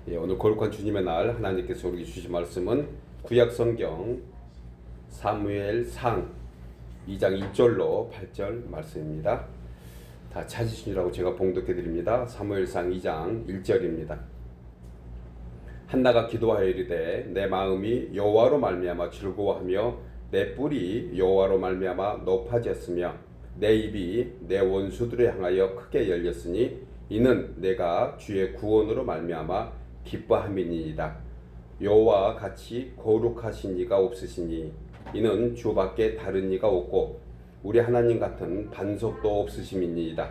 오늘 거룩한 주님의 날 하나님께서 우리에게 주신 말씀은 구약성경 사무엘상 2장 1절로 8절 말씀입니다. 다 찾으시라고 제가 봉독해 드립니다. 사무엘상 2장 1절입니다. 한나가 기도하여 이르되 내 마음이 여호와로 말미암아 즐거워하며 내 뿔이 여호와로 말미암아 높아졌으며 내 입이 내 원수들을 향하여 크게 열렸으니 이는 내가 주의 구원으로 말미암아 기뻐함이니이다. 여호와와 같이 거룩하신 이가 없으시니 이는 주밖에 다른 이가 없고 우리 하나님 같은 반석도 없으심이니이다.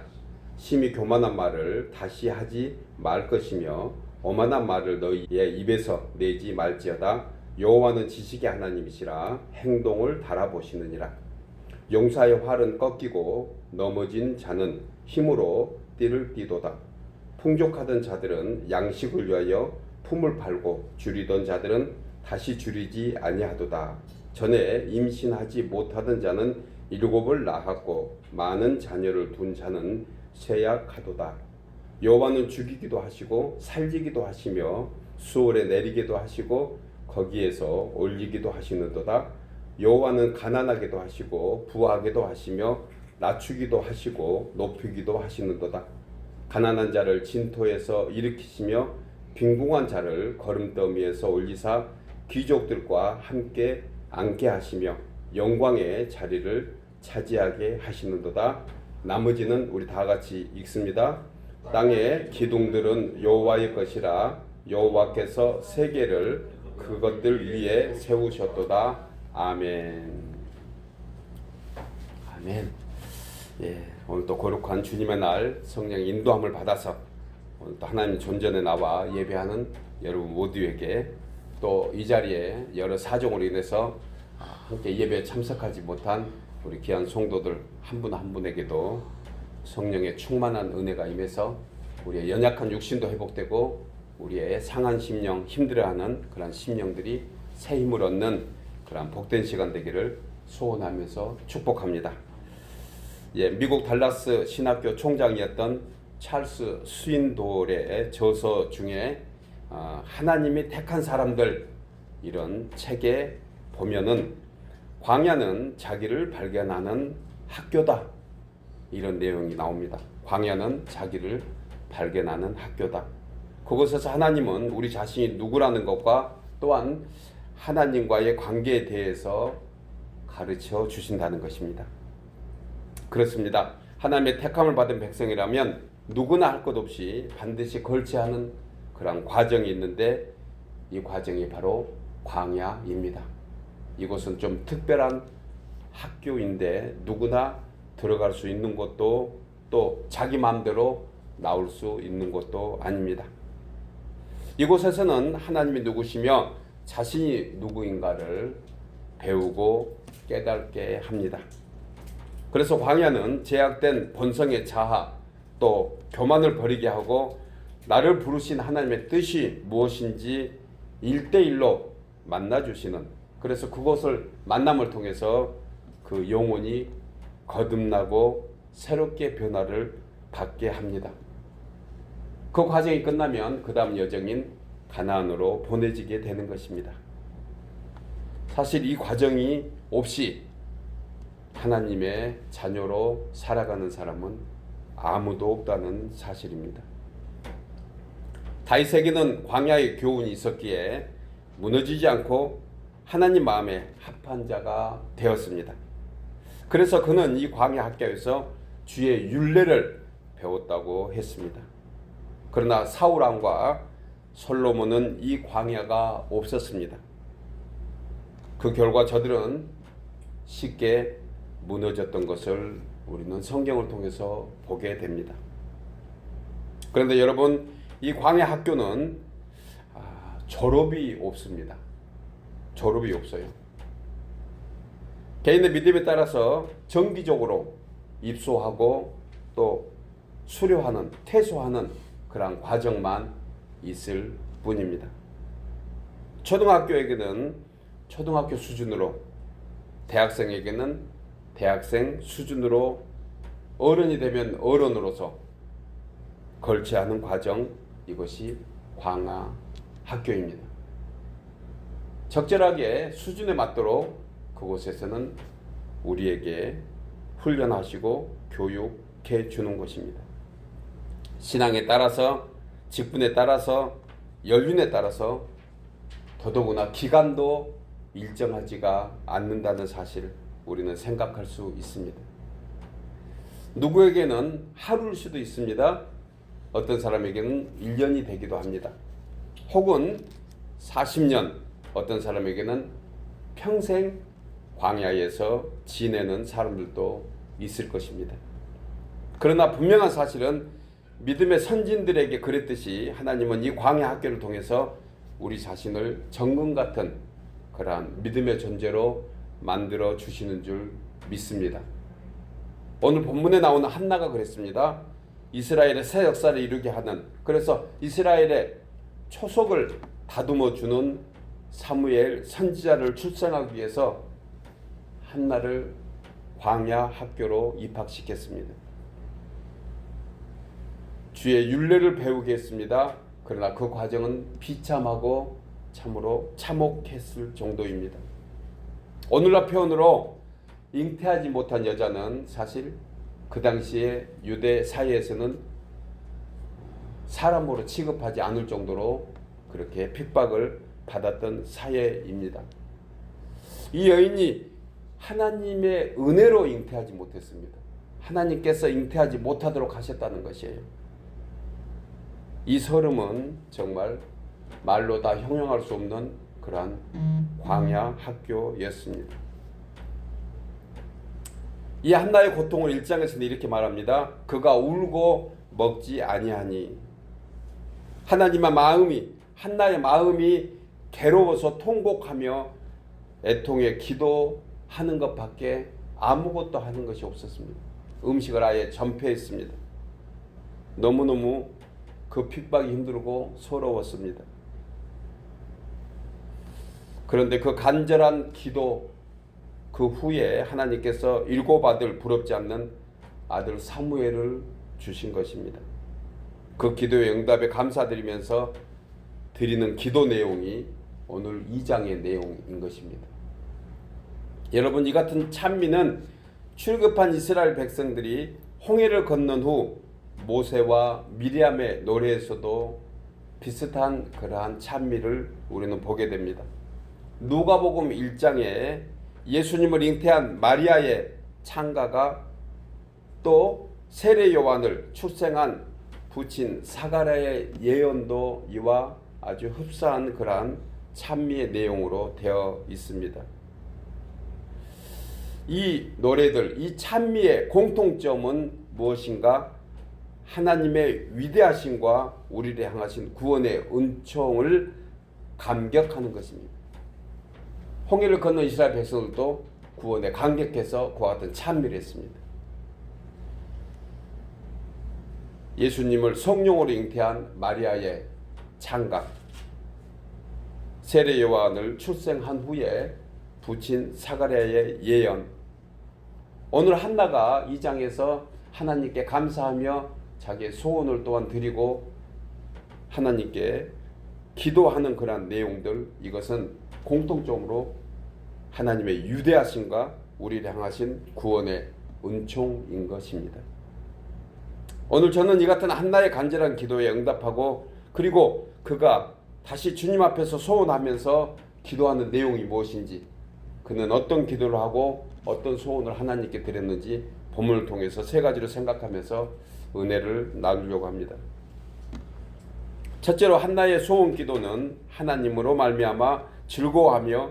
심히 교만한 말을 다시 하지 말 것이며 오만한 말을 너희의 입에서 내지 말지어다. 여호와는 지식의 하나님이시라 행동을 달아보시느니라. 용사의 활은 꺾이고 넘어진 자는 힘으로 띠를 띠도다. 풍족하던 자들은 양식을 위하여 품을 팔고 줄이던 자들은 다시 줄이지 아니하도다. 전에 임신하지 못하던 자는 7을 낳았고 많은 자녀를 둔 자는 쇠약하도다. 여호와는 죽이기도 하시고 살리기도 하시며 수월에 내리기도 하시고 거기에서 올리기도 하시는도다. 여호와는 가난하게도 하시고 부하게도 하시며 낮추기도 하시고 높이기도 하시는도다. 가난한 자를 진토에서 일으키시며 빈궁한 자를 거름더미에서 올리사 귀족들과 함께 앉게 하시며 영광의 자리를 차지하게 하시는도다. 나머지는 우리 다 같이 읽습니다. 땅의 기둥들은 여호와의 것이라 여호와께서 세계를 그것들 위에 세우셨도다. 아멘. 아멘. 오늘 또 거룩한 주님의 날 성령의 인도함을 받아서 오늘 또 하나님 존전에 나와 예배하는 여러분 모두에게 또 이 자리에 여러 사정으로 인해서 함께 예배에 참석하지 못한 우리 귀한 성도들 한 분 한 분에게도 성령의 충만한 은혜가 임해서 우리의 연약한 육신도 회복되고 우리의 상한 심령, 힘들어하는 그런 심령들이 새 힘을 얻는 그런 복된 시간 되기를 소원하면서 축복합니다. 미국 달라스 신학교 총장이었던 찰스 스윈돌의 저서 중에 하나님이 택한 사람들 이런 책에 보면은 광야는 자기를 발견하는 학교다 이런 내용이 나옵니다. 광야는 자기를 발견하는 학교다. 그곳에서 하나님은 우리 자신이 누구라는 것과 또한 하나님과의 관계에 대해서 가르쳐 주신다는 것입니다. 그렇습니다. 하나님의 택함을 받은 백성이라면 누구나 할 것 없이 반드시 걸쳐야 하는 그런 과정이 있는데 이 과정이 바로 광야입니다. 이곳은 좀 특별한 학교인데 누구나 들어갈 수 있는 곳도 또 자기 마음대로 나올 수 있는 곳도 아닙니다. 이곳에서는 하나님이 누구시며 자신이 누구인가를 배우고 깨닫게 합니다. 그래서 광야는 제약된 본성의 자아 또 교만을 버리게 하고 나를 부르신 하나님의 뜻이 무엇인지 1대1로 만나주시는, 그래서 그것을 만남을 통해서 그 영혼이 거듭나고 새롭게 변화를 받게 합니다. 그 과정이 끝나면 그 다음 여정인 가나안으로 보내지게 되는 것입니다. 사실 이 과정이 없이 하나님의 자녀로 살아가는 사람은 아무도 없다는 사실입니다. 다윗에게는 광야의 교훈이 있었기에 무너지지 않고 하나님 마음에 합한 자가 되었습니다. 그래서 그는 이 광야 학교에서 주의 율례를 배웠다고 했습니다. 그러나 사울 왕과 솔로몬은 이 광야가 없었습니다. 그 결과 저들은 쉽게 무너졌던 것을 우리는 성경을 통해서 보게 됩니다. 그런데 여러분, 이 광야 학교는 졸업이 없습니다. 졸업이 없어요. 개인의 믿음에 따라서 정기적으로 입소하고 또 수료하는, 퇴소하는 그런 과정만 있을 뿐입니다. 초등학교에게는 초등학교 수준으로, 대학생에게는 대학생 수준으로, 어른이 되면 어른으로서 걸쳐야 하는 과정, 이것이 광야 학교입니다. 적절하게 수준에 맞도록 그곳에서는 우리에게 훈련하시고 교육해 주는 것입니다. 신앙에 따라서, 직분에 따라서, 연륜에 따라서 더더구나 기간도 일정하지가 않는다는 사실 우리는 생각할 수 있습니다. 누구에게는 하루일 수도 있습니다. 어떤 사람에게는 1년이 되기도 합니다. 혹은 40년, 어떤 사람에게는 평생 광야에서 지내는 사람들도 있을 것입니다. 그러나 분명한 사실은 믿음의 선진들에게 그랬듯이 하나님은 이 광야 학교를 통해서 우리 자신을 정금 같은 그러한 믿음의 존재로 만들어 주시는 줄 믿습니다. 오늘 본문에 나오는 한나가 그랬습니다. 이스라엘의 새 역사를 이루게 하는, 그래서 이스라엘의 초석을 다듬어 주는 사무엘 선지자를 출생하기 위해서 한나를 광야 학교로 입학시켰습니다. 주의 율례를 배우게 했습니다. 그러나 그 과정은 비참하고 참으로 참혹했을 정도입니다. 오늘날 표현으로 잉태하지 못한 여자는 사실 그 당시에 유대 사회에서는 사람으로 취급하지 않을 정도로 그렇게 핍박을 받았던 사회입니다. 이 여인이 하나님의 은혜로 잉태하지 못했습니다. 하나님께서 잉태하지 못하도록 하셨다는 것이에요. 이 서름은 정말 말로 다 형용할 수 없는 그러한 광야 학교였습니다. 이 한나의 고통을 1장에서는 이렇게 말합니다. 그가 울고 먹지 아니하니. 한나의 마음이 괴로워서 통곡하며 애통에 기도하는 것밖에 아무것도 하는 것이 없었습니다. 음식을 아예 전폐했습니다. 너무너무 그 핍박이 힘들고 서러웠습니다. 그런데 그 간절한 기도 그 후에 하나님께서 7 아들 부럽지 않는 아들 사무엘을 주신 것입니다. 그 기도의 응답에 감사드리면서 드리는 기도 내용이 오늘 2장의 내용인 것입니다. 여러분, 이 같은 찬미는 출급한 이스라엘 백성들이 홍해를 건넌 후 모세와 미리암의 노래에서도 비슷한 그러한 찬미를 우리는 보게 됩니다. 누가복음 1장에 예수님을 잉태한 마리아의 찬가가, 또 세례 요한을 출생한 부친 사가랴의 예언도 이와 아주 흡사한 그러한 찬미의 내용으로 되어 있습니다. 이 노래들, 이 찬미의 공통점은 무엇인가? 하나님의 위대하심과 우리를 향하신 구원의 은총을 감격하는 것입니다. 홍해를 건넌 이스라엘 백성들도 구원에 감격해서 그와 같은 찬미를 했습니다. 예수님을 성령으로 잉태한 마리아의 찬가, 세례 요한을 출생한 후에 부친 사가랴의 예언, 오늘 한나가 2장에서 하나님께 감사하며 자기의 소원을 또한 드리고 하나님께 기도하는 그런 내용들, 이것은 공통적으로 하나님의 위대하심과 우리를 향하신 구원의 은총인 것입니다. 오늘 저는 이 같은 한나의 간절한 기도에 응답하고, 그리고 그가 다시 주님 앞에서 소원하면서 기도하는 내용이 무엇인지, 그는 어떤 기도를 하고 어떤 소원을 하나님께 드렸는지 본문을 통해서 3가지로 생각하면서 은혜를 나누려고 합니다. 첫째로 한나의 소원 기도는 하나님으로 말미암아 즐거워하며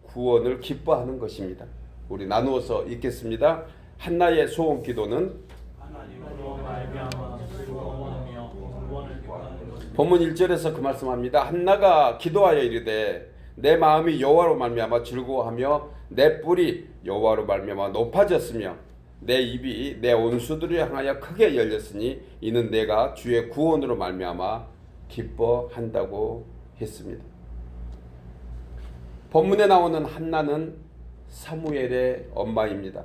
구원을 기뻐하는 것입니다. 우리 나누어서 읽겠습니다. 한나의 소원 기도는 하나님으로 말미암아 즐거워하며 구원을 기뻐하는 것입니다. 본문 1절에서 그 말씀합니다. 한나가 기도하여 이르되 내 마음이 여호와로 말미암아 즐거워하며 내 뿔이 여호와로 말미암아 높아졌으며 내 입이 내 온수들을 향하여 크게 열렸으니 이는 내가 주의 구원으로 말미암아 기뻐한다고 했습니다. 본문에 나오는 한나는 사무엘의 엄마입니다.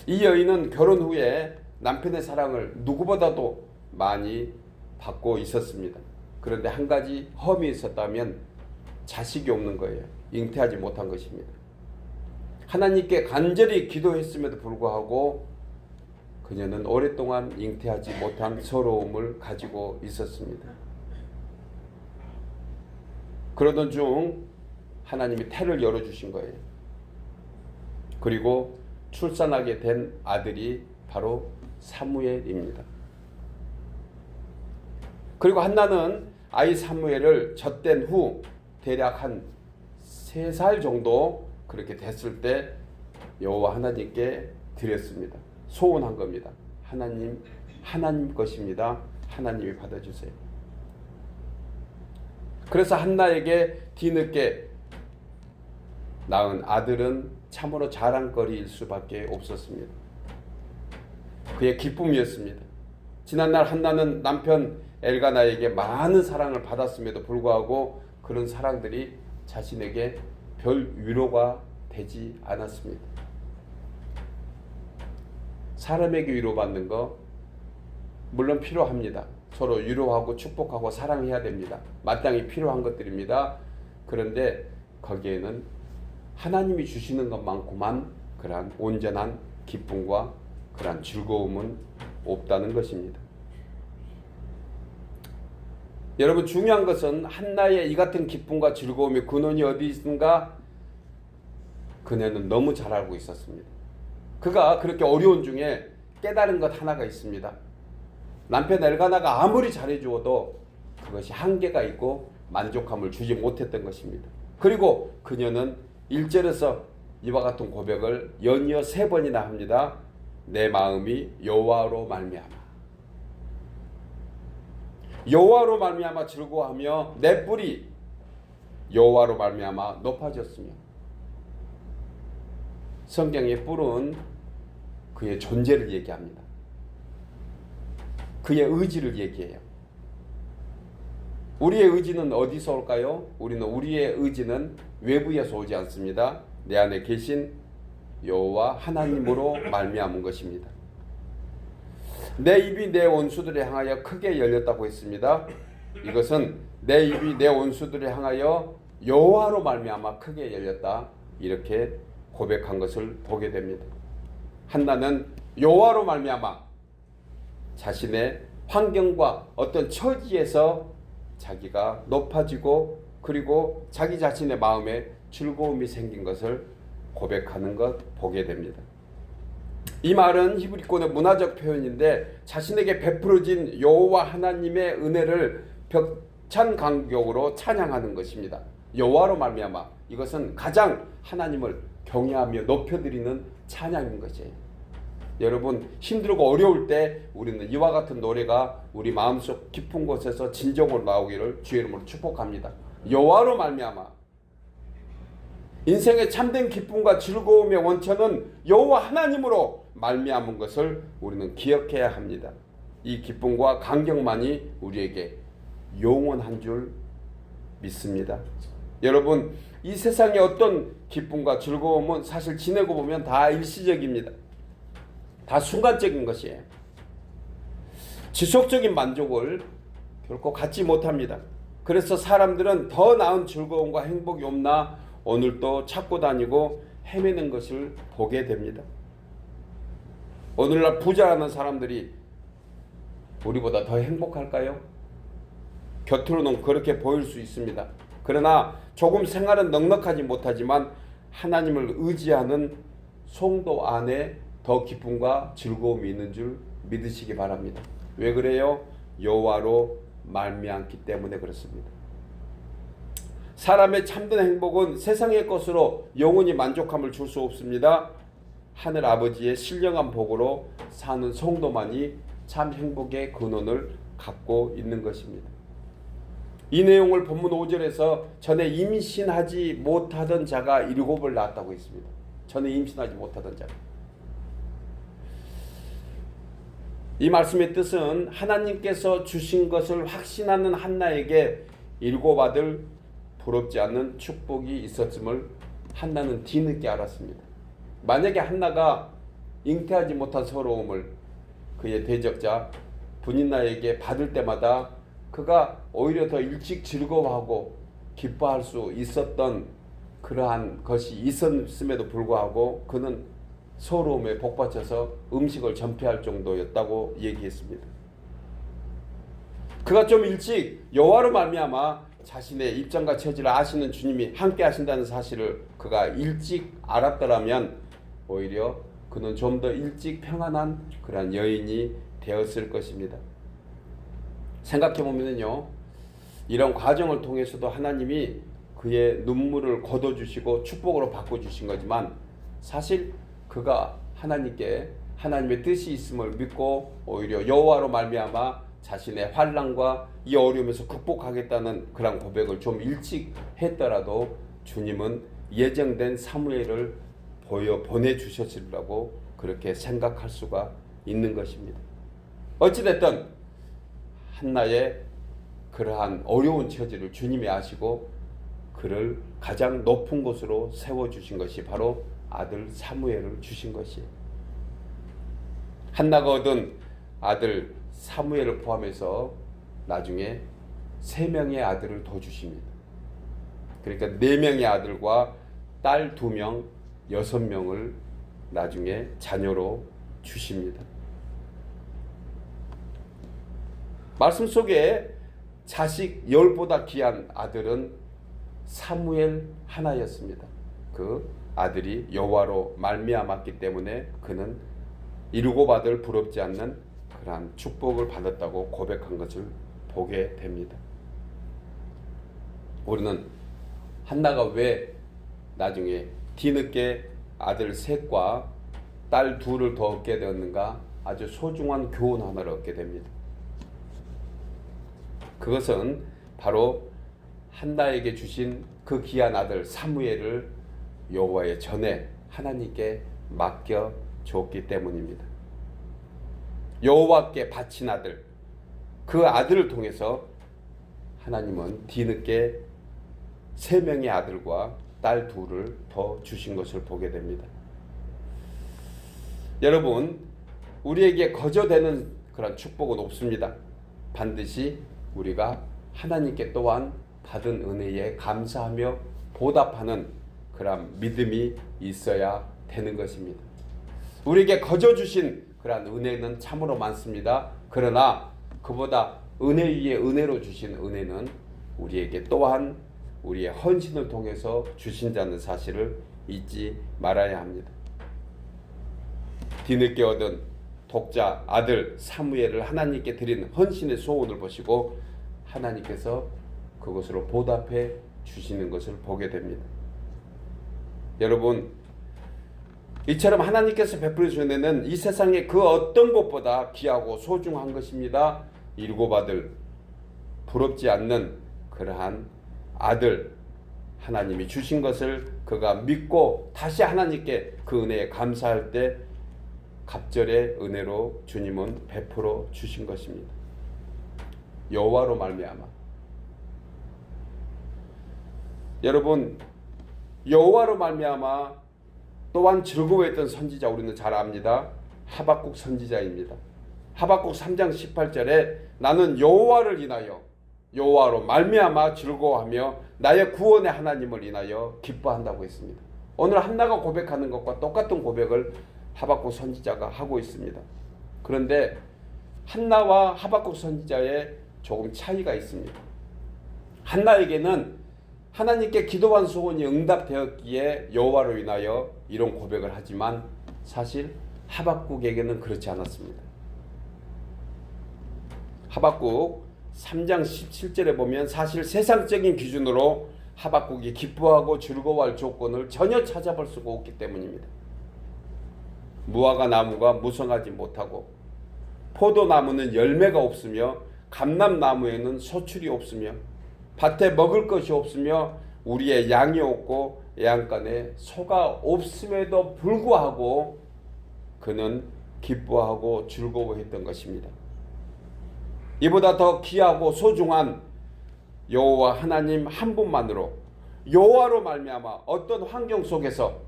이 여인은 결혼 후에 남편의 사랑을 누구보다도 많이 받고 있었습니다. 그런데 한 가지 험이 있었다면 자식이 없는 거예요. 잉태하지 못한 것입니다. 하나님께 간절히 기도했음에도 불구하고 그녀는 오랫동안 잉태하지 못한 서러움을 가지고 있었습니다. 그러던 중 하나님이 태를 열어주신 거예요. 그리고 출산하게 된 아들이 바로 사무엘입니다. 그리고 한나는 아이 사무엘을 젖된 후 대략 한 3살 정도 그렇게 됐을 때 여호와 하나님께 드렸습니다. 소원한 겁니다. 하나님 것입니다. 하나님이 받아주세요. 그래서 한나에게 뒤늦게 낳은 아들은 참으로 자랑거리일 수밖에 없었습니다. 그의 기쁨이었습니다. 지난날 한나는 남편 엘가나에게 많은 사랑을 받았음에도 불구하고 그런 사랑들이 자신에게 별 위로가 되지 않았습니다. 사람에게 위로받는 거 물론 필요합니다. 서로 위로하고 축복하고 사랑해야 됩니다. 마땅히 필요한 것들입니다. 그런데 거기에는 하나님이 주시는 것만큼만 그러한 온전한 기쁨과 그러한 즐거움은 없다는 것입니다. 여러분, 중요한 것은 한나의 이 같은 기쁨과 즐거움의 근원이 어디 있는가? 그녀는 너무 잘 알고 있었습니다. 그가 그렇게 어려운 중에 깨달은 것 하나가 있습니다. 남편 엘가나가 아무리 잘해주어도 그것이 한계가 있고 만족함을 주지 못했던 것입니다. 그리고 그녀는 1절에서 이와 같은 고백을 연이어 3번이나 합니다. 내 마음이 여호와로 말미암아, 여호와로 말미암아 즐거워하며 내 뿔이 여호와로 말미암아 높아졌으며. 성경의 뿔은 그의 존재를 얘기합니다. 그의 의지를 얘기해요. 우리의 의지는 어디서 올까요? 우리의 의지는 외부에서 오지 않습니다. 내 안에 계신 여호와 하나님으로 말미암은 것입니다. 내 입이 내 원수들을 향하여 크게 열렸다고 했습니다. 이것은 내 입이 내 원수들을 향하여 여호와로 말미암아 크게 열렸다, 이렇게 고백한 것을 보게 됩니다. 한나는 여호와로 말미암아 자신의 환경과 어떤 처지에서 자기가 높아지고 그리고 자기 자신의 마음에 즐거움이 생긴 것을 고백하는 것 보게 됩니다. 이 말은 히브리권의 문화적 표현인데 자신에게 베풀어진 여호와 하나님의 은혜를 벽찬 감격으로 찬양하는 것입니다. 여호와로 말미암아, 이것은 가장 하나님을 경외하며 높여드리는 찬양인 것이에요. 여러분, 힘들고 어려울 때 우리는 이와 같은 노래가 우리 마음속 깊은 곳에서 진정으로 나오기를 주의 이름으로 축복합니다. 여호와로 말미암아. 인생의 참된 기쁨과 즐거움의 원천은 여호와 하나님으로 말미암은 것을 우리는 기억해야 합니다. 이 기쁨과 감격만이 우리에게 영원한 줄 믿습니다. 여러분, 이 세상의 어떤 기쁨과 즐거움은 사실 지내고 보면 다 일시적입니다. 다 순간적인 것이에요. 지속적인 만족을 결코 갖지 못합니다. 그래서 사람들은 더 나은 즐거움과 행복이 없나 오늘도 찾고 다니고 헤매는 것을 보게 됩니다. 오늘날 부자라는 사람들이 우리보다 더 행복할까요? 겉으로는 그렇게 보일 수 있습니다. 그러나 조금 생활은 넉넉하지 못하지만 하나님을 의지하는 성도 안에 더 기쁨과 즐거움이 있는 줄 믿으시기 바랍니다. 왜 그래요? 여호와로 말미암기 때문에 그렇습니다. 사람의 참된 행복은 세상의 것으로 영원히 만족함을 줄 수 없습니다. 하늘 아버지의 신령한 복으로 사는 성도만이 참 행복의 근원을 갖고 있는 것입니다. 이 내용을 본문 5절에서 전에 임신하지 못하던 자가 7을 낳았다고 했습니다. 전에 임신하지 못하던 자. 이 말씀의 뜻은 하나님께서 주신 것을 확신하는 한나에게 7 아들 부럽지 않는 축복이 있었음을 한나는 뒤늦게 알았습니다. 만약에 한나가 잉태하지 못한 서러움을 그의 대적자 브닌나에게 받을 때마다 그가 오히려 더 일찍 즐거워하고 기뻐할 수 있었던 그러한 것이 있었음에도 불구하고 그는 서러움에 복받쳐서 음식을 전폐할 정도였다고 얘기했습니다. 그가 좀 일찍 여호와로 말미암아 자신의 입장과 처지를 아시는 주님이 함께 하신다는 사실을 그가 일찍 알았더라면 오히려 그는 좀 더 일찍 평안한 그러한 여인이 되었을 것입니다. 생각해보면요, 이런 과정을 통해서도 하나님이 그의 눈물을 거둬주시고 축복으로 바꿔주신 거지만 사실 그가 하나님께 하나님의 뜻이 있음을 믿고 오히려 여호와로 말미암아 자신의 환난과 이 어려움에서 극복하겠다는 그런 고백을 좀 일찍 했더라도 주님은 예정된 사무엘을 보내주셨으리라고 그렇게 생각할 수가 있는 것입니다. 어찌됐든 한나의 그러한 어려운 처지를 주님이 아시고 그를 가장 높은 곳으로 세워주신 것이 바로 아들 사무엘을 주신 것이에요. 한나가 얻은 아들 사무엘을 포함해서 나중에 3명의 아들을 더 주십니다. 그러니까 4명의 아들과 딸 2명, 6명을 나중에 자녀로 주십니다. 말씀 속에 자식 10보다 귀한 아들은 사무엘 하나였습니다. 그 아들이 여호와로 말미암았기 때문에 그는 이루고 받을 부럽지 않는 그러한 축복을 받았다고 고백한 것을 보게 됩니다. 우리는 한나가 왜 나중에 뒤늦게 아들 셋과 딸 2를 더 얻게 되었는가? 아주 소중한 교훈 하나를 얻게 됩니다. 그것은 바로 한나에게 주신 그 귀한 아들 사무엘을 여호와의 전에 하나님께 맡겨 줬기 때문입니다. 여호와께 바친 아들, 그 아들을 통해서 하나님은 뒤늦게 3명의 아들과 딸 2를 더 주신 것을 보게 됩니다. 여러분, 우리에게 거저되는 그런 축복은 없습니다. 반드시 우리가 하나님께 또한 받은 은혜에 감사하며 보답하는 그런 믿음이 있어야 되는 것입니다. 우리에게 거저 주신 그런 은혜는 참으로 많습니다. 그러나 그보다 은혜 위에 은혜로 주신 은혜는 우리에게 또한 우리의 헌신을 통해서 주신다는 사실을 잊지 말아야 합니다. 뒤늦게 얻은 독자 아들 사무엘을 하나님께 드린 헌신의 소원을 보시고 하나님께서 그것으로 보답해 주시는 것을 보게 됩니다. 여러분, 이처럼 하나님께서 베풀어 주신 은혜는 이 세상의 그 어떤 것보다 귀하고 소중한 것입니다. 이루고 받을 부럽지 않는 그러한 아들 하나님이 주신 것을 그가 믿고 다시 하나님께 그 은혜에 감사할 때 갑절의 은혜로 주님은 베풀어 주신 것입니다. 여호와로 말미암아. 여러분, 여호와로 말미암아 또한 즐거워했던 선지자 우리는 잘 압니다. 하박국 선지자입니다. 하박국 3장 18절에 나는 여호와를 인하여 여호와로 말미암아 즐거워하며 나의 구원의 하나님을 인하여 기뻐한다고 했습니다. 오늘 한나가 고백하는 것과 똑같은 고백을 하박국 선지자가 하고 있습니다. 그런데 한나와 하박국 선지자의 조금 차이가 있습니다. 한나에게는 하나님께 기도한 소원이 응답되었기에 여호와로 인하여 이런 고백을 하지만 사실 하박국에게는 그렇지 않았습니다. 하박국 3장 17절에 보면 사실 세상적인 기준으로 하박국이 기뻐하고 즐거워할 조건을 전혀 찾아볼 수가 없기 때문입니다. 무화과 나무가 무성하지 못하고 포도나무는 열매가 없으며 감람나무에는 소출이 없으며 밭에 먹을 것이 없으며 우리의 양이 없고 애양간에 소가 없음에도 불구하고 그는 기뻐하고 즐거워했던 것입니다. 이보다 더 귀하고 소중한 여호와 하나님 한 분만으로 여호와로 말미암아 어떤 환경 속에서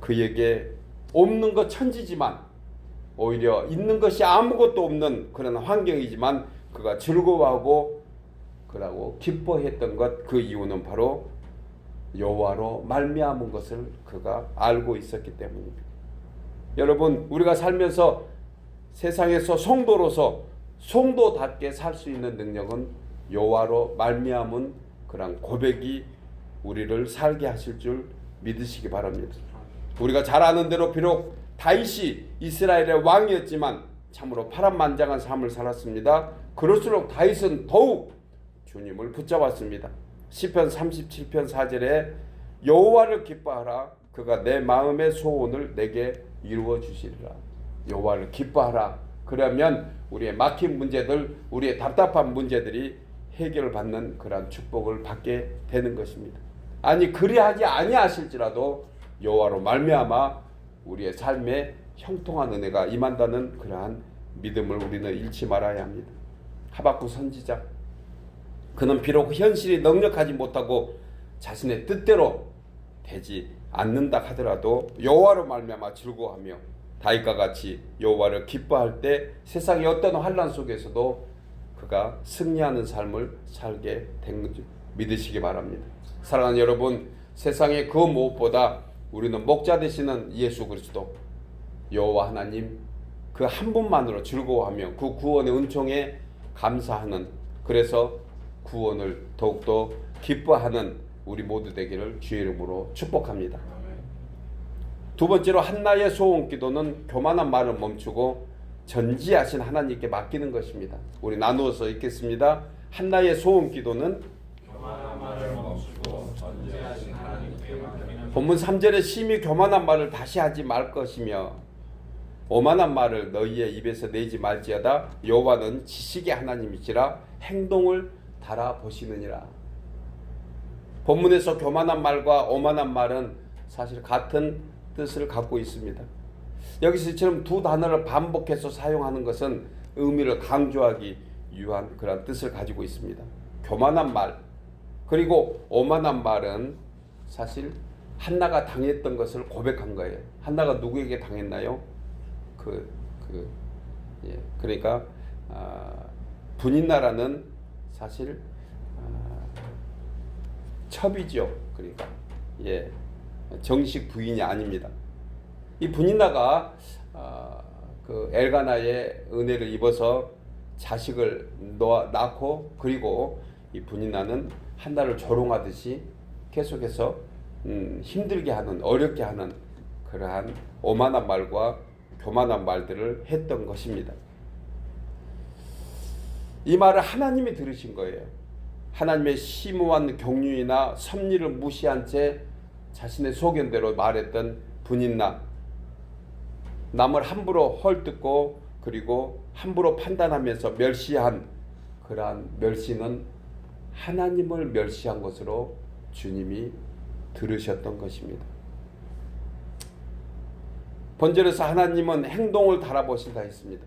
그에게 없는 것 천지지만 오히려 있는 것이 아무것도 없는 그런 환경이지만 그가 즐거워하고 그러고 기뻐했던 것, 그 이유는 바로 여호와로 말미암은 것을 그가 알고 있었기 때문입니다. 여러분, 우리가 살면서 세상에서 성도로서 성도답게 살 수 있는 능력은 여호와로 말미암은 그런 고백이 우리를 살게 하실 줄 믿으시기 바랍니다. 우리가 잘 아는 대로 비록 다윗이 이스라엘의 왕이었지만 참으로 파란만장한 삶을 살았습니다. 그럴수록 다윗은 더욱 주님을 붙잡았습니다. 시편 37편 4절에 여호와를 기뻐하라, 그가 내 마음의 소원을 내게 이루어 주시리라. 여호와를 기뻐하라. 그러면 우리의 막힌 문제들, 우리의 답답한 문제들이 해결받는 그러한 축복을 받게 되는 것입니다. 아니, 그리하지 아니하실지라도 여호와로 말미암아 우리의 삶에 형통한 은혜가 임한다는 그러한 믿음을 우리는 잃지 말아야 합니다. 하박국 선지자, 그는 비록 현실이 넉넉하지 못하고 자신의 뜻대로 되지 않는다 하더라도 여호와로 말미암아 즐거워하며 다윗과 같이 여호와를 기뻐할 때 세상의 어떤 환난 속에서도 그가 승리하는 삶을 살게 된 줄 믿으시기 바랍니다. 사랑하는 여러분, 세상의 그 무엇보다 우리는 목자 되시는 예수 그리스도 여호와 하나님 그 한 분만으로 즐거워하며 그 구원의 은총에 감사하는, 그래서 구원을 더욱더 기뻐하는 우리 모두 되기를 주의 이름으로 축복합니다. 두 번째로, 한나의 소원 기도는 교만한 말을 멈추고 전지하신 하나님께 맡기는 것입니다. 우리 나누어서 읽겠습니다. 한나의 소원 기도는 교만한 말을 멈추고 전지하신 하나님께 맡기는. 본문 3절에 심히 교만한 말을 다시 하지 말 것이며 오만한 말을 너희의 입에서 내지 말지어다. 여호와는 지식의 하나님이시라 행동을 달아보시느니라. 본문에서 교만한 말과 오만한 말은 사실 같은 뜻을 갖고 있습니다. 여기서 이처럼 두 단어를 반복해서 사용하는 것은 의미를 강조하기 위한 그런 뜻을 가지고 있습니다. 교만한 말 그리고 오만한 말은 사실 한나가 당했던 것을 고백한 거예요. 한나가 누구에게 당했나요? 그러니까 분인나라는 사실 첩이죠. 그러니까 정식 부인이 아닙니다. 이 분인나가 그 엘가나의 은혜를 입어서 자식을 낳고, 그리고 이 분인나는 한나를 조롱하듯이 계속해서 힘들게 하는, 어렵게 하는 그러한 오만한 말과 교만한 말들을 했던 것입니다. 이 말을 하나님이 들으신 거예요. 하나님의 심오한 경륜이나 섭리를 무시한 채 자신의 소견대로 말했던 분인나, 남을 함부로 헐뜯고 그리고 함부로 판단하면서 멸시한 그러한 멸시는 하나님을 멸시한 것으로 주님이 들으셨던 것입니다. 본절에서 하나님은 행동을 달아보신다 했습니다.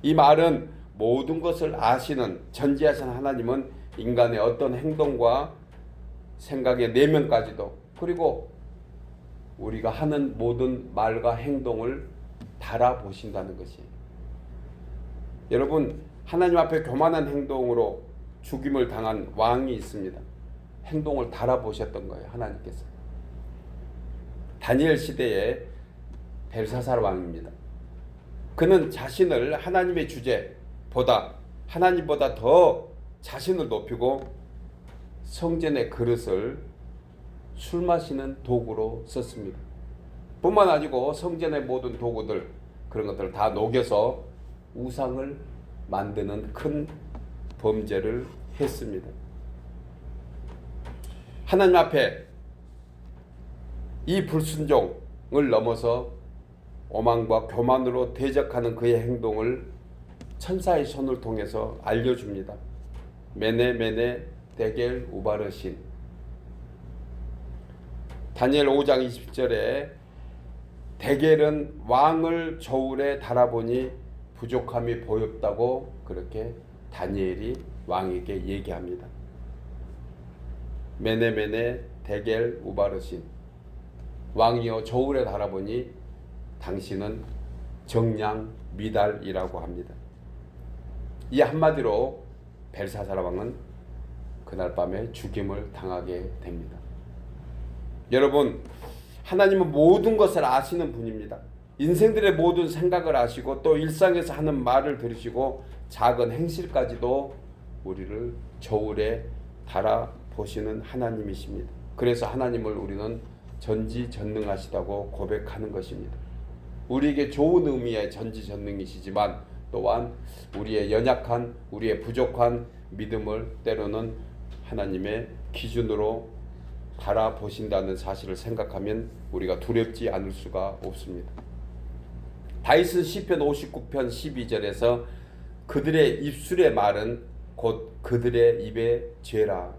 이 말은 모든 것을 아시는 전지하신 하나님은 인간의 어떤 행동과 생각의 내면까지도, 그리고 우리가 하는 모든 말과 행동을 달아보신다는 것이에요. 여러분, 하나님 앞에 교만한 행동으로 죽임을 당한 왕이 있습니다. 행동을 달아보셨던 거예요, 하나님께서. 다니엘 시대에 벨사살 왕입니다. 그는 자신을 하나님의 주제보다, 하나님보다 더 자신을 높이고 성전의 그릇을 술 마시는 도구로 썼습니다. 뿐만 아니고 성전의 모든 도구들, 그런 것들을 다 녹여서 우상을 만드는 큰 범죄를 했습니다. 하나님 앞에 이 불순종을 넘어서 오만과 교만으로 대적하는 그의 행동을 천사의 손을 통해서 알려줍니다. 메네 메네 데겔 우바르신. 다니엘 5장 20절에 데겔은 왕을 저울에 달아보니 부족함이 보였다고 그렇게 다니엘이 왕에게 얘기합니다. 메네 메네 데겔 우바르신. 왕이여 저울에 달아보니 당신은 정량 미달이라고 합니다. 이 한마디로 벨사살 왕은 그날 밤에 죽임을 당하게 됩니다. 여러분, 하나님은 모든 것을 아시는 분입니다. 인생들의 모든 생각을 아시고 또 일상에서 하는 말을 들으시고 작은 행실까지도 우리를 저울에 달아보시는 하나님이십니다. 그래서 하나님을 우리는 전지전능하시다고 고백하는 것입니다. 우리에게 좋은 의미의 전지전능이시지만 또한 우리의 연약한, 우리의 부족한 믿음을 때로는 하나님의 기준으로 바라보신다는 사실을 생각하면 우리가 두렵지 않을 수가 없습니다. 다윗은 시편 59편 12절에서 그들의 입술의 말은 곧 그들의 입의 죄라.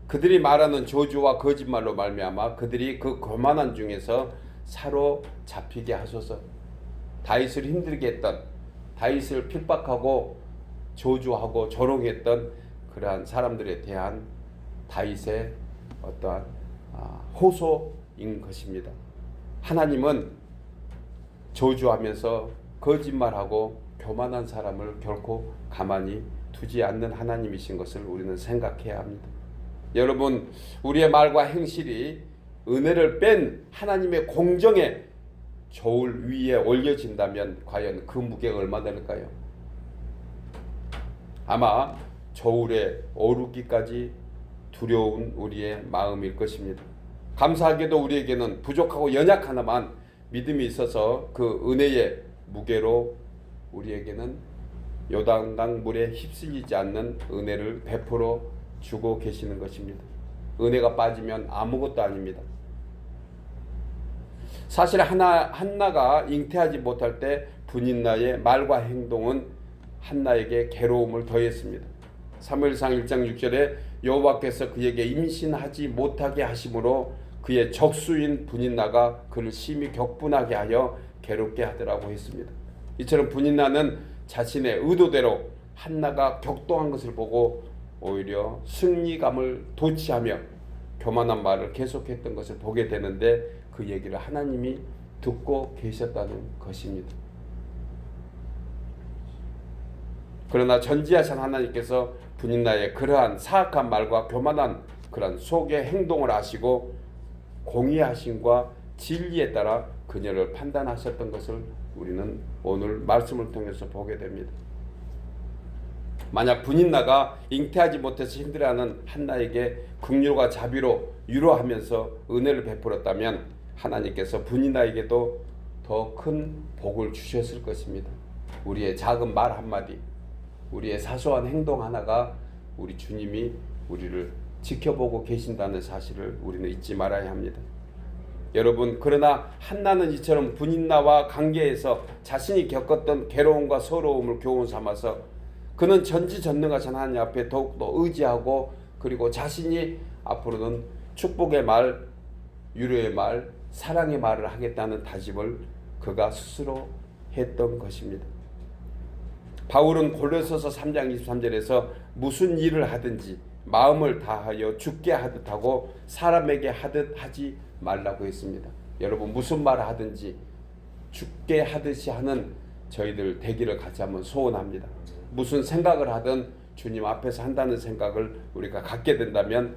그들이 말하는 저주와 거짓말로 말미암아 그들이 그 거만한 중에서 사로잡히게 하소서. 다윗을 힘들게 했던, 다윗을 핍박하고 저주하고 조롱했던 그러한 사람들에 대한 다윗의 어떠한 호소인 것입니다. 하나님은 저주하면서 거짓말하고 교만한 사람을 결코 가만히 두지 않는 하나님이신 것을 우리는 생각해야 합니다. 여러분, 우리의 말과 행실이 은혜를 뺀 하나님의 공정의 저울 위에 올려진다면 과연 그 무게가 얼마나 될까요? 아마 저울에 오르기까지 두려운 우리의 마음일 것입니다. 감사하게도 우리에게는 부족하고 연약하나만 믿음이 있어서 그 은혜의 무게로 우리에게는 요단강 물에 휩쓸리지 않는 은혜를 베풀어 주고 계시는 것입니다. 은혜가 빠지면 아무것도 아닙니다. 사실 한나가 잉태하지 못할 때 분인나의 말과 행동은 한나에게 괴로움을 더했습니다. 사무엘상 1장 6절에 여호와께서 그에게 임신하지 못하게 하심으로 그의 적수인 분인나가 그를 심히 격분하게 하여 괴롭게 하더라고 했습니다. 이처럼 분인나는 자신의 의도대로 한나가 격동한 것을 보고 오히려 승리감을 도취하며 교만한 말을 계속했던 것을 보게 되는데 그 얘기를 하나님이 듣고 계셨다는 것입니다. 그러나 전지하신 하나님께서 분인나의 그러한 사악한 말과 교만한 그러한 속의 행동을 아시고 공의하심과 진리에 따라 그녀를 판단하셨던 것을 우리는 오늘 말씀을 통해서 보게 됩니다. 만약 분인나가 잉태하지 못해서 힘들어하는 한나에게 긍휼과 자비로 위로하면서 은혜를 베풀었다면 하나님께서 분인나에게도 더 큰 복을 주셨을 것입니다. 우리의 작은 말 한마디, 우리의 사소한 행동 하나가 우리 주님이 우리를 지켜보고 계신다는 사실을 우리는 잊지 말아야 합니다. 여러분, 그러나 한나는 이처럼 분인나와 관계에서 자신이 겪었던 괴로움과 서러움을 교훈 삼아서 그는 전지전능하신 하나님 앞에 더욱더 의지하고 그리고 자신이 앞으로는 축복의 말, 위로의 말, 사랑의 말을 하겠다는 다짐을 그가 스스로 했던 것입니다. 바울은 골로새서 3장 23절에서 무슨 일을 하든지 마음을 다하여 죽게 하듯 하고 사람에게 하듯 하지 말라고 했습니다. 여러분, 무슨 말을 하든지 죽게 하듯이 하는 저희들 되기를 같이 한번 소원합니다. 무슨 생각을 하든 주님 앞에서 한다는 생각을 우리가 갖게 된다면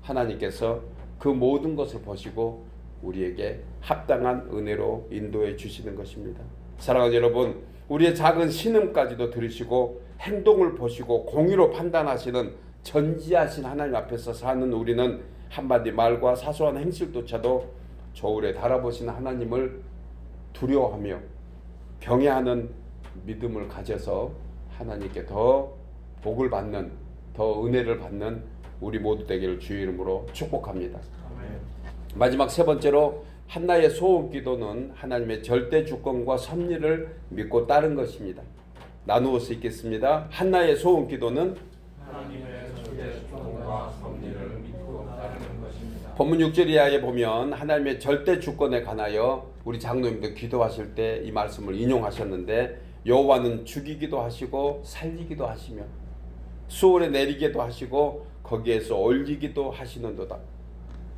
하나님께서 그 모든 것을 보시고 우리에게 합당한 은혜로 인도해 주시는 것입니다. 사랑하는 여러분, 우리의 작은 신음까지도 들으시고 행동을 보시고 공의로 판단하시는 전지하신 하나님 앞에서 사는 우리는 한마디 말과 사소한 행실조차도 저울에 달아보시는 하나님을 두려워하며 경외하는 믿음을 가져서 하나님께 더 복을 받는, 더 은혜를 받는 우리 모두 되기를 주의 이름으로 축복합니다. 아멘. 마지막 세 번째로 한나의 소원 기도는 하나님의 절대 주권과 섭리를 믿고 따른 것입니다. 나누어서 읽겠습니다. 한나의 소원 기도는 하나님의 절대 주권과 섭리를 믿고 따르는 것입니다. 본문 6절 이하에 보면 하나님의 절대 주권에 관하여 우리 장로님도 기도하실 때 이 말씀을 인용하셨는데 여호와는 죽이기도 하시고 살리기도 하시며 수월에 내리기도 하시고 거기에서 올리기도 하시는도다.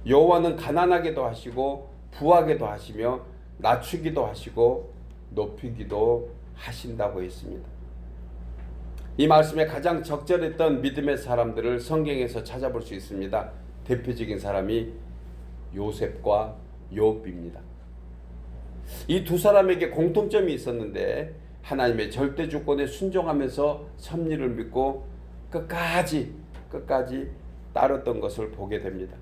여호와는 가난하게도 하시고 부하게도 하시며 낮추기도 하시고 높이기도 하신다고 했습니다. 이 말씀에 가장 적절했던 믿음의 사람들을 성경에서 찾아볼 수 있습니다. 대표적인 사람이 요셉과 욥입니다. 이 두 사람에게 공통점이 있었는데 하나님의 절대 주권에 순종하면서 섭리를 믿고 끝까지 따랐던 것을 보게 됩니다.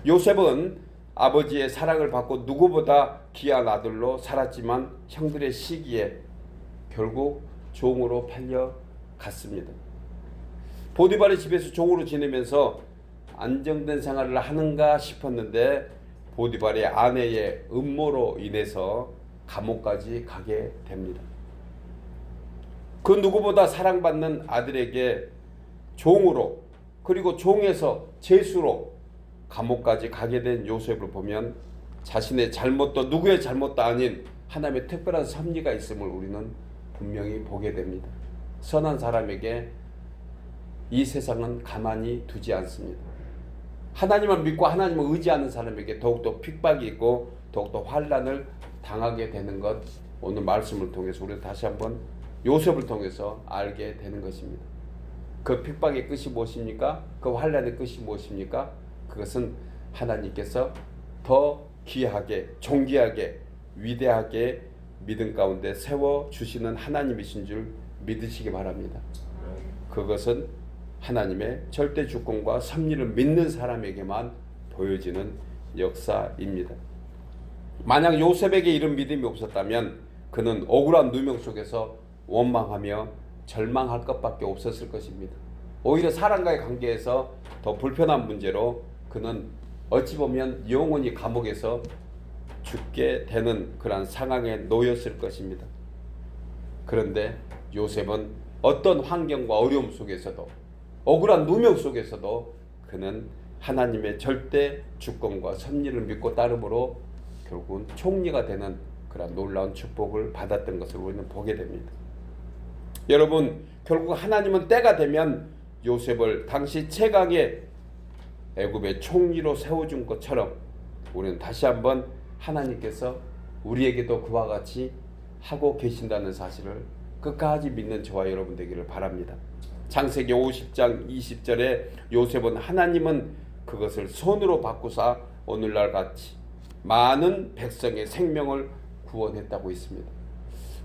요셉은 아버지의 사랑을 받고 누구보다 귀한 아들로 살았지만 형들의 시기에 결국 종으로 팔려갔습니다. 보디발의 집에서 종으로 지내면서 안정된 생활을 하는가 싶었는데 보디발의 아내의 음모로 인해서 감옥까지 가게 됩니다. 그 누구보다 사랑받는 아들에게 종으로 그리고 종에서 죄수로 감옥까지 가게 된 요셉을 보면 자신의 잘못도 누구의 잘못도 아닌 하나님의 특별한 섭리가 있음을 우리는 분명히 보게 됩니다. 선한 사람에게 이 세상은 가만히 두지 않습니다. 하나님을 믿고 하나님을 의지하는 사람에게 더욱더 핍박이 있고 더욱더 환난을 당하게 되는 것, 오늘 말씀을 통해서 우리는 다시 한번 요셉을 통해서 알게 되는 것입니다. 그 핍박의 끝이 무엇입니까? 그 환난의 끝이 무엇입니까? 그것은 하나님께서 더 귀하게, 존귀하게, 위대하게 믿음 가운데 세워주시는 하나님이신 줄 믿으시기 바랍니다. 그것은 하나님의 절대 주권과 섭리를 믿는 사람에게만 보여지는 역사입니다. 만약 요셉에게 이런 믿음이 없었다면 그는 억울한 누명 속에서 원망하며 절망할 것밖에 없었을 것입니다. 오히려 사람과의 관계에서 더 불편한 문제로 그는 어찌 보면 영원히 감옥에서 죽게 되는 그런 상황에 놓였을 것입니다. 그런데 요셉은 어떤 환경과 어려움 속에서도 억울한 누명 속에서도 그는 하나님의 절대 주권과 섭리를 믿고 따름으로 결국은 총리가 되는 그런 놀라운 축복을 받았던 것을 우리는 보게 됩니다. 여러분, 결국 하나님은 때가 되면 요셉을 당시 최강의 애굽의 총리로 세워준 것처럼 우리는 다시 한번 하나님께서 우리에게도 그와 같이 하고 계신다는 사실을 끝까지 믿는 저와 여러분 되기를 바랍니다. 창세기 50장 20절에 요셉은 하나님은 그것을 손으로 바꾸사 오늘날 같이 많은 백성의 생명을 구원했다고 있습니다.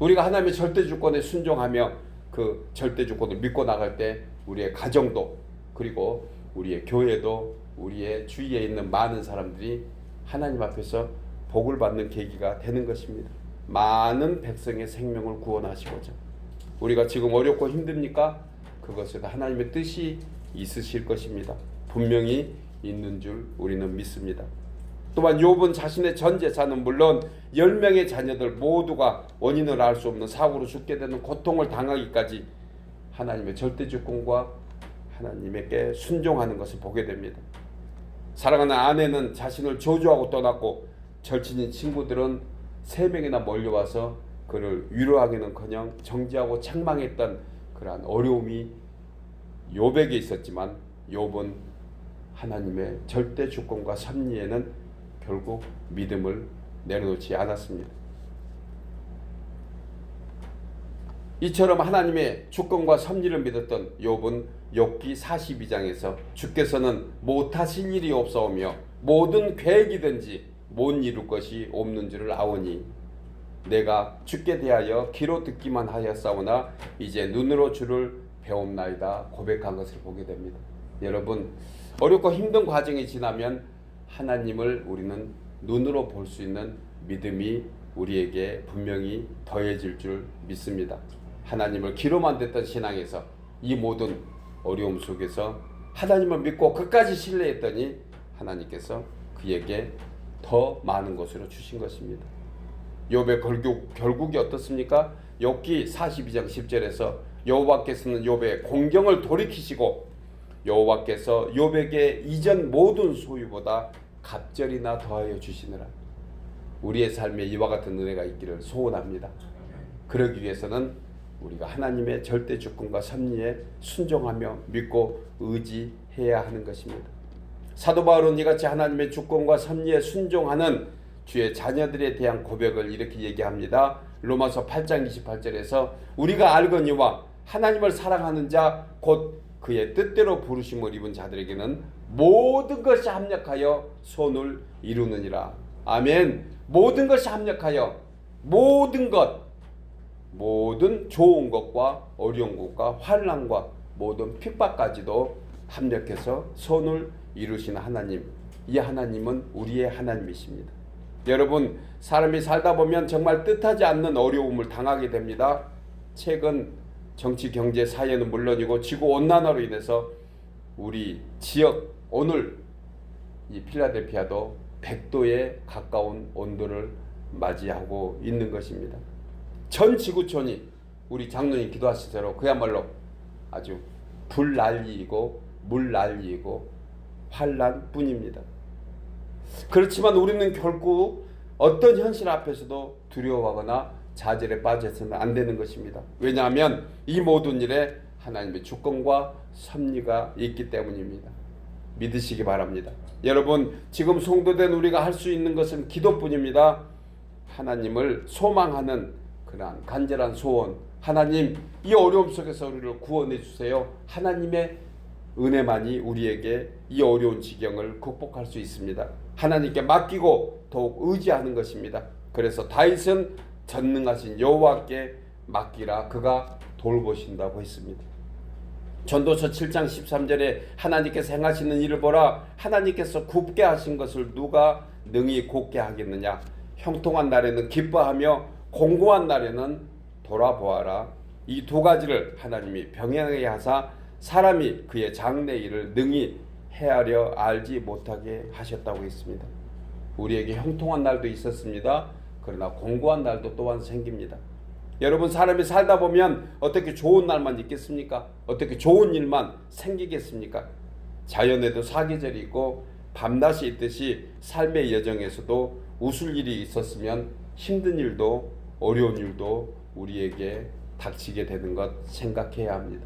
우리가 하나님의 절대 주권에 순종하며 그 절대 주권을 믿고 나갈 때 우리의 가정도 그리고 우리의 교회도 우리의 주위에 있는 많은 사람들이 하나님 앞에서 복을 받는 계기가 되는 것입니다. 많은 백성의 생명을 구원하시고자. 우리가 지금 어렵고 힘듭니까? 그것에도 하나님의 뜻이 있으실 것입니다. 분명히 있는 줄 우리는 믿습니다. 또한 욥은 자신의 전 재산은 물론 10명의 자녀들 모두가 원인을 알 수 없는 사고로 죽게 되는 고통을 당하기까지 하나님의 절대 주권과 하나님에게 순종하는 것을 보게 됩니다. 사랑하는 아내는 자신을 저주하고 떠났고 절친인 친구들은 3명이나 몰려와서 그를 위로하기는커녕 정죄하고 책망했던 그러한 어려움이 욥에게 있었지만 욥은 하나님의 절대 주권과 섭리에는 결국 믿음을 내려놓지 않았습니다. 이처럼 하나님의 주권과 섭리를 믿었던 욥은 욥기 42장에서 주께서는 못하실 일이 없사오며 모든 계획이든지 못 이룰 것이 없는 줄을 아오니 내가 주께 대하여 귀로 듣기만 하였사오나 이제 눈으로 주를 배움나이다 고백한 것을 보게 됩니다. 여러분, 어렵고 힘든 과정이 지나면 하나님을 우리는 눈으로 볼 수 있는 믿음이 우리에게 분명히 더해질 줄 믿습니다. 하나님을 귀로만 듣던 신앙에서 이 모든 어려움 속에서 하나님을 믿고 끝까지 신뢰했더니 하나님께서 그에게 더 많은 것으로 주신 것입니다. 욥의 결국이 어떻습니까? 욥기 42장 10절에서 여호와께서는 욥의 공경을 돌이키시고 여호와께서 욥에게 이전 모든 소유보다 갑절이나 더하여 주시느라. 우리의 삶에 이와 같은 은혜가 있기를 소원합니다. 그러기 위해서는 우리가 하나님의 절대 주권과 섭리에 순종하며 믿고 의지해야 하는 것입니다. 사도 바울은 이같이 하나님의 주권과 섭리에 순종하는 주의 자녀들에 대한 고백을 이렇게 얘기합니다. 로마서 8장 28절에서 우리가 알거니와 하나님을 사랑하는 자 곧 그의 뜻대로 부르심을 입은 자들에게는 모든 것이 합력하여 선을 이루느니라. 아멘. 모든 것이 합력하여 모든 것, 모든 좋은 것과 어려운 것과 환난과 모든 핍박까지도 합력해서 선을 이루시는 하나님. 이 하나님은 우리의 하나님이십니다. 여러분, 사람이 살다 보면 정말 뜻하지 않는 어려움을 당하게 됩니다. 최근 정치, 경제, 사회는 물론이고 지구 온난화로 인해서 우리 지역 오늘 이 필라델피아도 100도에 가까운 온도를 맞이하고 있는 것입니다. 전 지구촌이 우리 장로님 기도하신 대로 그야말로 아주 불난리이고 물난리이고 환난뿐입니다. 그렇지만 우리는 결국 어떤 현실 앞에서도 두려워하거나 좌절에 빠져서는 안 되는 것입니다. 왜냐하면 이 모든 일에 하나님의 주권과 섭리가 있기 때문입니다. 믿으시기 바랍니다. 여러분, 지금 성도된 우리가 할 수 있는 것은 기도뿐입니다. 하나님을 소망하는 그러한 간절한 소원, 하나님 이 어려움 속에서 우리를 구원해 주세요. 하나님의 은혜만이 우리에게 이 어려운 지경을 극복할 수 있습니다. 하나님께 맡기고 더욱 의지하는 것입니다. 그래서 다윗은 전능하신 여호와께 맡기라 그가 돌보신다고 했습니다. 전도서 7장 13절에 하나님께서 행하시는 일을 보라. 하나님께서 굽게 하신 것을 누가 능히 곧게 하겠느냐. 형통한 날에는 기뻐하며 공고한 날에는 돌아보아라. 이 두 가지를 하나님이 병행하게 하사 사람이 그의 장래 일을 능히 헤아려 알지 못하게 하셨다고 했습니다. 우리에게 형통한 날도 있었습니다. 그러나 공고한 날도 또한 생깁니다. 여러분, 사람이 살다 보면 어떻게 좋은 날만 있겠습니까? 어떻게 좋은 일만 생기겠습니까? 자연에도 사계절이 있고 밤낮이 있듯이 삶의 여정에서도 웃을 일이 있었으면 힘든 일도 어려운 일도 우리에게 닥치게 되는 것 생각해야 합니다.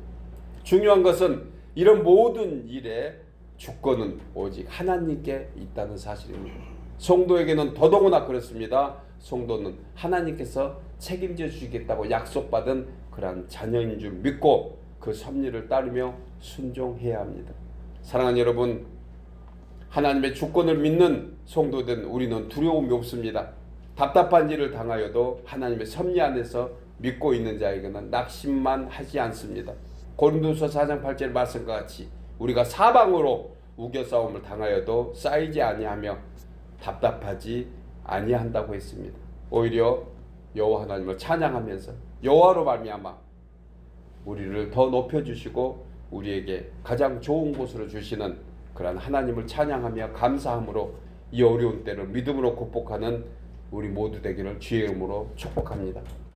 중요한 것은 이런 모든 일의 주권은 오직 하나님께 있다는 사실입니다. 성도에게는 더더구나 그렇습니다. 성도는 하나님께서 책임져 주시겠다고 약속받은 그러한 자녀인 줄 믿고 그 섭리를 따르며 순종해야 합니다. 사랑하는 여러분, 하나님의 주권을 믿는 성도된 우리는 두려움이 없습니다. 답답한 일을 당하여도 하나님의 섭리 안에서 믿고 있는 자에게는 낙심만 하지 않습니다. 고린도서 4장 8절 말씀과 같이 우리가 사방으로 우겨싸움을 당하여도 쌓이지 아니하며 답답하지 아니한다고 했습니다. 오히려 여호와 하나님을 찬양하면서 여호와로 말미암아 우리를 더 높여주시고 우리에게 가장 좋은 곳으로 주시는 그러한 하나님을 찬양하며 감사함으로 이 어려운 때를 믿음으로 극복하는 우리 모두 되기를 주의 이름으로 축복합니다.